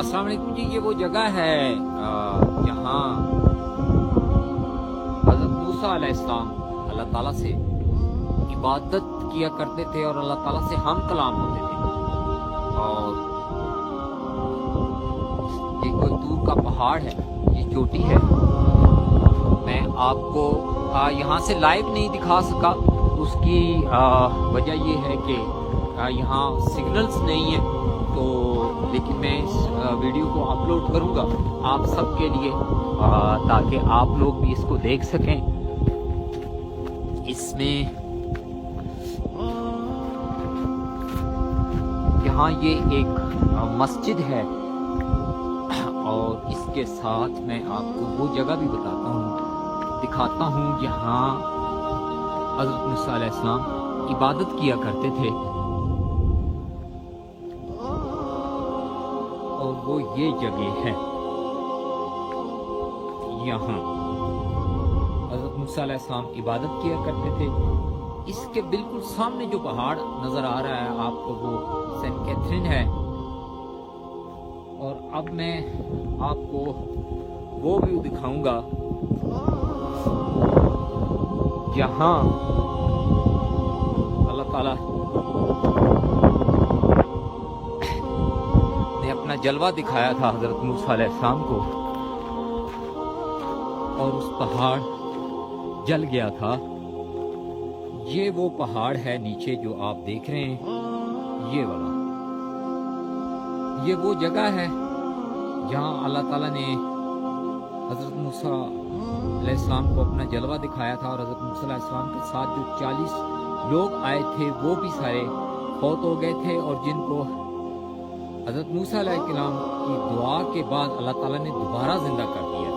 अस्सलाम वालेकुम जी। ये वो जगह है जहाँ हज़रत मूसा अलैहिस्सलाम अल्लाह ताला से इबादत किया करते थे और अल्लाह ताला से हम कलाम होते थे। और ये कोई दूर का पहाड़ है, ये चोटी है। मैं आपको यहाँ से लाइव नहीं दिखा सका। उसकी वजह ये है कि यहाँ सिग्नल्स नहीं है, तो लेकिन मैं इस वीडियो को अपलोड करूँगा आप सबके लिए, ताकि आप लोग भी इसको देख सकें। इसमें यहाँ ये एक मस्जिद है और इसके साथ मैं आपको वो जगह भी दिखाता हूँ जहाँ हज़रत मूसा अलैहिस्सलाम इबादत किया करते थे। और वो ये जगह है, यहाँ हज़रत मूसा अलैहिस्सलाम इबादत किया करते थे। इसके बिल्कुल सामने जो पहाड़ नज़र आ रहा है आपको, वो सेंट कैथरीन है। और अब मैं आपको वो व्यू दिखाऊंगा जहाँ अल्लाह ताला ने अपना जलवा दिखाया था हज़रत मूसा अलैहिस्सलाम को, और उस पहाड़ जल गया था। ये वो पहाड़ है नीचे जो आप देख रहे हैं, ये वाला। ये वो जगह है जहाँ अल्लाह ताला ने हज़रत मूसा अलैहिस्सलाम को अपना जलवा दिखाया था। और हज़रत मूसा अलैहिस्सलाम के साथ जो 40 लोग आए थे वो भी सारे फौत हो गए थे, और जिनको हज़रत मूसा अलैहिस्सलाम की दुआ के बाद अल्लाह ताला ने दोबारा जिंदा कर दिया।